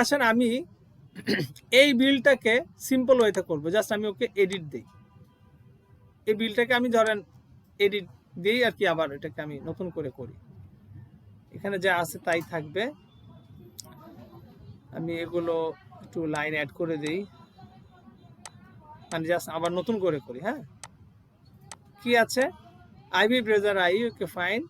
আসেন আমি এই বিলটাকে সিম্পল ওয়েতে করবো, জাস্ট আমি ওকে এডিট দিই। এই বিলটাকে আমি ধরেন এডিট দিই আর কি, আবার এটাকে আমি নতুন করে করি। এখানে যা আছে তাই থাকবে, আমি এগুলো একটু লাইন অ্যাড করে দিই, মানে জাস্ট আবার নতুন করে করি। হ্যাঁ, কি আছে আইবি ব্রাউজার আই, ওকে ফাইন।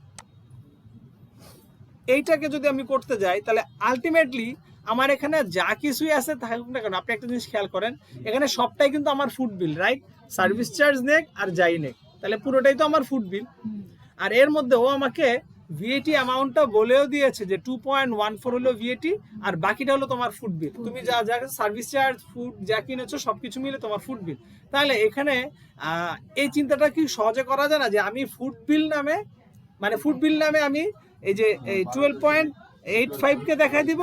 এইটাকে যদি আমি করতে যাই তাহলে আলটিমেটলি আমার এখানে যা কিছুই আছে থাকুক না কেন, আপনি একটা জিনিস খেয়াল করেন, এখানে সবটাই কিন্তু আমার ফুড বিল, রাইট? সার্ভিস চার্জ নেক আর যাই নেক, তাহলে পুরোটাই তো আমার ফুড বিল। আর এর মধ্যে ও আমাকে ভিএটি অ্যামাউন্টটা বলেও দিয়েছে যে 2.14 হলো ভিএটি, আর বাকিটা হলো তোমার ফুড বিল। তুমি যা যা সার্ভিস চার্জ, ফুড যা কিনেছো সবকিছু মিলে তোমার ফুড বিল। তাহলে এখানে এই চিন্তাটা কি সহজে করা যায় না যে আমি ফুড বিল নামে, মানে ফুড বিল নামে আমি এই যে 12.85 কে দেখাই দিব,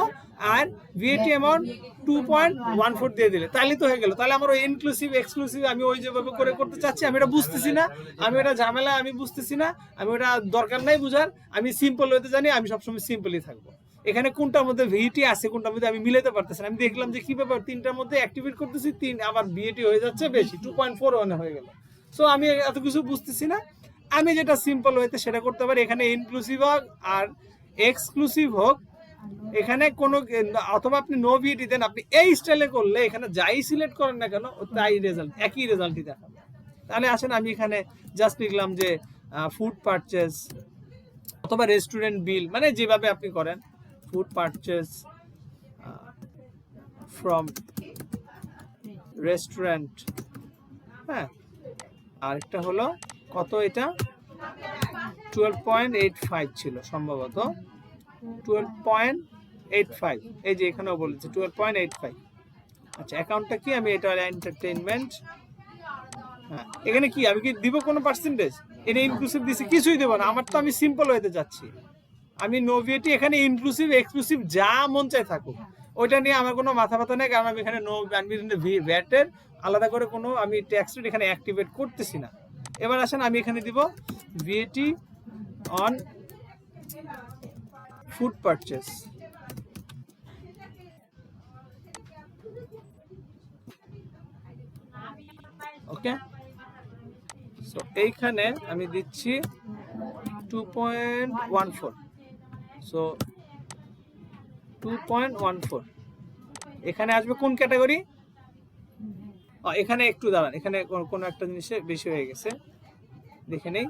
আর ভিএটি অ্যামাউন্ট 2.14 দিয়ে দিলে তাহলে তো হয়ে গেল। তাহলে আমার ওই ইনক্লুসিভ এক্সক্লুসিভ আমি ওই যেভাবে করে করতে চাচ্ছি, আমি এটা বুঝতেছি না, আমি এটা ঝামেলা আমি বুঝতেছি না, আমি ওটা দরকার নাই বুঝার, আমি সিম্পল হতে জানি, আমি সবসময় সিম্পলই থাকবো। এখানে কোনটার মধ্যে ভিএটি আছে কোনটার মধ্যে আমি মিলাতে পারতেছি না। আমি দেখলাম যে কি ব্যাপার, তিনটার মধ্যে অ্যাক্টিভেট করতেছি, তিন আবার ভিএটি হয়ে যাচ্ছে বেশি, 2.41 হয়ে গেল। সো আমি এত কিছু বুঝতেছি না, আমি যেটা সিম্পল হইতে সেটা করতে পারি। এখানে ইনক্লুসিভ হোক আর এক্সক্লুসিভ হোক, এখানে কোনো, অথবা আপনি নো ভিএটি দেন, আপনি এই স্টাইলে করলে এখানে যাই সিলেক্ট করেন না কেন তাই রেজাল্ট, একই রেজাল্টই দেখাবে। তাহলে আসেন আমি এখানে জাস্ট লিখলাম যে ফুড পারচেজ অথবা রেস্টুরেন্ট বিল, মানে যেভাবে আপনি করেন, ফুড পারচেজ ফ্রম রেস্টুরেন্ট। হ্যাঁ, আরেকটা হলো কত, এটা 12.85 ছিল সম্ভবত, 12.85, এই যে এখানেও বলেছে 12.85। আচ্ছা, অ্যাকাউন্টটা কি, আমি এটা এন্টারটেইনমেন্ট। হ্যাঁ, এখানে কি আমি কি দিব কোনো পার্সেন্টেজ? এটা ইনক্লুসিভ দিছি, কিছুই দেবো না, আমার তো আমি সিম্পল হইতে যাচ্ছি। আমি নো ভিএটি, এখানে ইনক্লুসিভ এক্সক্লুসিভ যা মন চায় থাকুক, ওইটা নিয়ে আমার কোনো মাথা ব্যথা নেই, কারণ আমি এখানে নো ভ্যাটের আলাদা করে কোনো আমি ট্যাক্স রেট এখানে অ্যাক্টিভেট করতেছি না। এবার আসেন আমি এখানে দিব VAT on food purchase. Okay, so এইখানে আমি দিচ্ছি 2.14, সো 2.14 এখানে আসবে কোন ক্যাটাগরি? এখানে একটু দাঁড়ান, এখানে কোনো একটা জিনিসে বেশি হয়ে গেছে, দেখে নেই।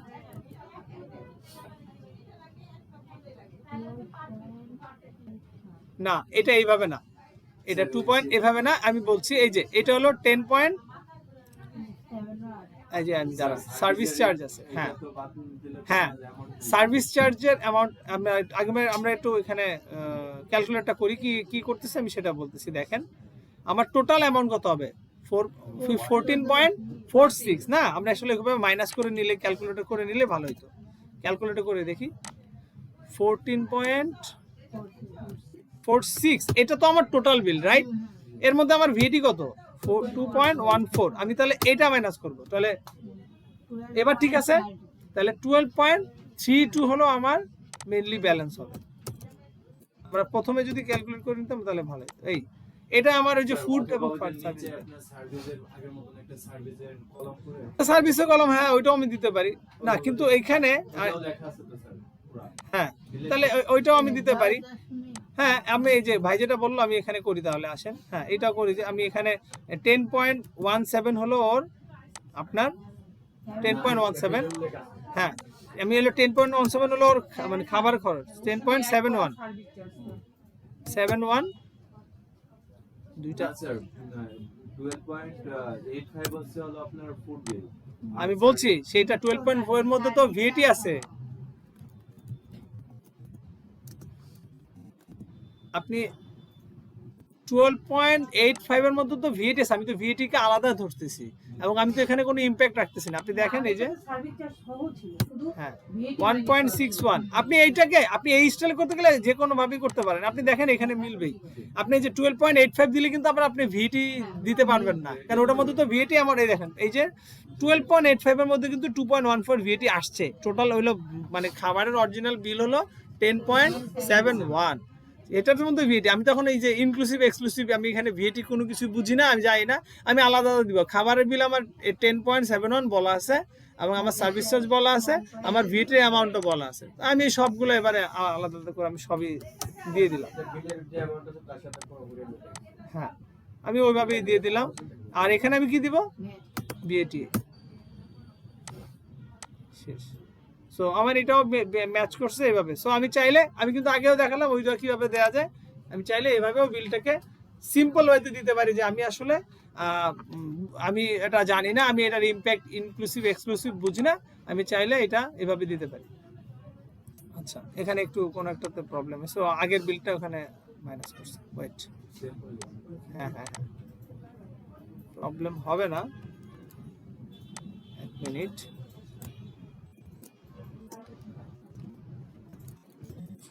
না, এটা এইভাবে না, এটা 2 পয়েন্ট এভাবে না, আমি বলছি এই যে এটা হলো 10 পয়েন্ট, এই যে আমি দাঁড়ান, সার্ভিস চার্জ আছে। হ্যাঁ হ্যাঁ, সার্ভিস চার্জের অ্যামাউন্ট আমরা একটু এখানে ক্যালকুলেটটা করি, কি কি করতেছি আমি সেটা বলতেছি। দেখেন আমার টোটাল অ্যামাউন্ট কত হবে, 14.46 না, আমরা আসলে এভাবে মাইনাস করে নিলে, ক্যালকুলেটর করে নিলে ভালো হতো। ক্যালকুলেটর করে দেখি, 14.46, এটা তো আমার টোটাল বিল, রাইট? এর মধ্যে আমার ভিএটি কত, 2.14, আমি তাহলে এটা মাইনাস করব, তাহলে এবার ঠিক আছে, তাহলে 12.32 হলো আমার মেইনলি ব্যালেন্স হবে। আমরা প্রথমে যদি ক্যালকুলেট করে নিতাম তাহলে ভালো হতো। এই এটা আমার ওই যে ফুড এবং সার্ভিসের কলম, হ্যাঁ ওইটাও আমি দিতে পারি না, কিন্তু এইখানে হ্যাঁ, তাহলে ওইটাও আমি দিতে পারি। হ্যাঁ, আমি এই যে ভাই যেটা বললো আমি এখানে করি, তাহলে আসেন, হ্যাঁ এটাও করি যে আমি এখানে 10.17 হলো ওর আপনার 10.17, হ্যাঁ আমি হলো 10.17 হলো ওর মানে খাবার খরচ, 10.71 দুইটা, আমি বলছি সেটা 12.4 এর মধ্যে তো ভিএটি আছে। আপনি 12.85 এর মধ্যে তো ভিএটি আছে, আমি তো ভিএটি কে আলাদা ধরতেছি এবং আমি তো এখানে কোনো ইম্প্যাক্ট রাখতেছি না। আপনি দেখেন এই যে হ্যাঁ 1.61, আপনি এইটাকে আপনি এই স্টাইল করতে গেলে যে কোনো ভাবেই করতে পারেন। আপনি দেখেন এখানে মিলবেই, আপনি এই যে 12.85 দিলে কিন্তু আবার আপনি ভিএটি দিতে পারবেন না, কারণ ওটার মধ্যে তো ভিএটি আমার, এই দেখেন এই যে 12.85 এর মধ্যে কিন্তু 2.14 ভিএটি আসছে। টোটাল হলো মানে খাবারের অরিজিনাল বিল হলো 10.71, এটার মধ্যে ভিএটি, আমি তখন এই যে ইনক্লুসিভ এক্সক্লুসিভ আমি এখানে ভিএটি কোনো কিছু বুঝি না, আমি জানি না, আমি আলাদা আলাদা দিব। খাবারের বিল আমার 10.71 বলা আছে এবং আমার সার্ভিস চার্জ বলা আছে, আমার ভিএটির অ্যামাউন্টও বলা আছে। আমি সবগুলো এবারে আলাদা আলাদা করে আমি সবই দিয়ে দিলাম। হ্যাঁ, আমি ওইভাবেই দিয়ে দিলাম। আর এখানে আমি কি দিব, ভিএটি শেষ। সো আমার এটাও ম্যাচ করছে এইভাবে। সো আমি চাইলে, আমি কিন্তু আগেও দেখালাম ওইটা কিভাবে দেওয়া যায়, আমি চাইলে এভাবেও বিলটাকে সিম্পল ওয়েতে দিতে পারি যে আমি আসলে আমি এটা জানি না, আমি এটার ইম্প্যাক্ট ইনক্লুসিভ এক্সক্লুসিভ বুঝি না, আমি চাইলে এটা এভাবে দিতে পারি। আচ্ছা, এখানে একটু কোনো একটাতে প্রবলেম, সো আগের বিলটা ওখানে মাইনাস করছে, ওয়েট। হ্যাঁ হ্যাঁ হ্যাঁ, প্রবলেম হবে না, এক মিনিট।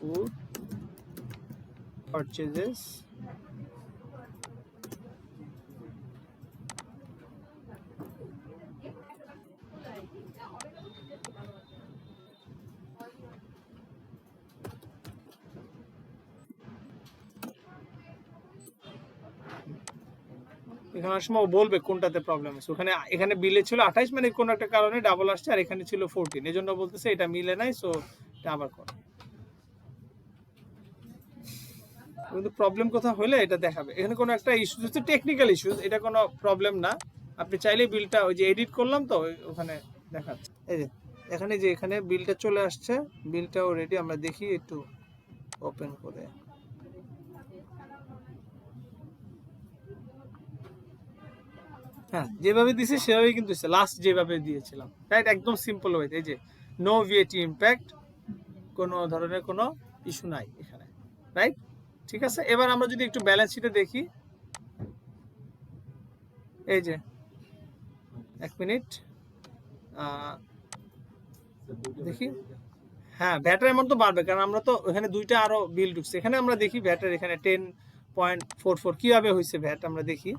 Food purchases, এখানে সময় বলবে কোনটাতে প্রবলেম আছে। ওখানে এখানে বিলে ছিল 28, মানে কোন একটা কারণে ডাবল আসছে, আর এখানে ছিল 14, এজন্য বলতেছে এটা মিলে নাই, সো এটা আবার কর। কিন্তু প্রবলেম কোথাও হলে এটা দেখাবে। এখানে কোনো একটা ইস্যু হচ্ছে, টেকনিক্যাল ইস্যুস, এটা কোনো প্রবলেম না। আপনি চাইলে বিলটা ওই যে এডিট করলাম তো ওখানে দেখাচ্ছে, এই যে এখানে যে এখানে বিলটা চলে আসছে, বিলটা অলরেডি আমরা দেখি একটু ওপেন করে। হ্যাঁ, যেভাবে দিয়েছি সেভাবেই কিন্তু লাস্ট যেভাবে দিয়েছিলাম, রাইট, একদম সিম্পল ওয়ে। এই যে নো ভিএটি ইম্প্যাক্ট, কোনো ধরনের কোনো ইস্যু নাই এখানে, রাইট? ঠিক আছে, এবার আমরা যদি একটু ব্যালেন্স শিটে দেখি, এই যে এক মিনিট দেখি। হ্যাঁ, ভ্যাটের অ্যামাউন্ট তো বাড়বে, কারণ আমরা তো ওখানে দুইটা আরো বিল ঢুকছে। এখানে আমরা দেখি ভ্যাটের এখানে 10.44 কিভাবে হয়েছে ভ্যাট, আমরা দেখি।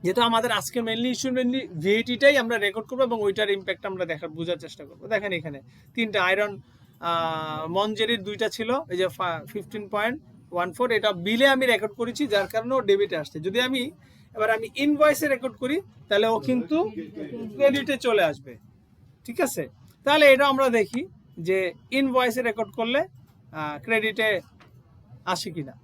যেহেতু আমাদের আজকে মেনলি ইস্যু মেনলি ভিএটিটাই আমরা রেকর্ড করবো এবং ওইটার ইম্প্যাক্ট আমরা বোঝার চেষ্টা করবো। দেখেন এখানে তিনটা আয়রন মনজেরির দুইটা ছিল, এই যে 15.14, এটা বিলে আমি রেকর্ড করেছি, যার কারণে ও ডেবিটে আসছে। যদি আমি এবার আমি ইনভয়েসে রেকর্ড করি, তাহলে ও কিন্তু ক্রেডিটে চলে আসবে। ঠিক আছে, তাহলে এটা আমরা দেখি যে ইনভয়েসে রেকর্ড করলে ক্রেডিটে আসে কিনা।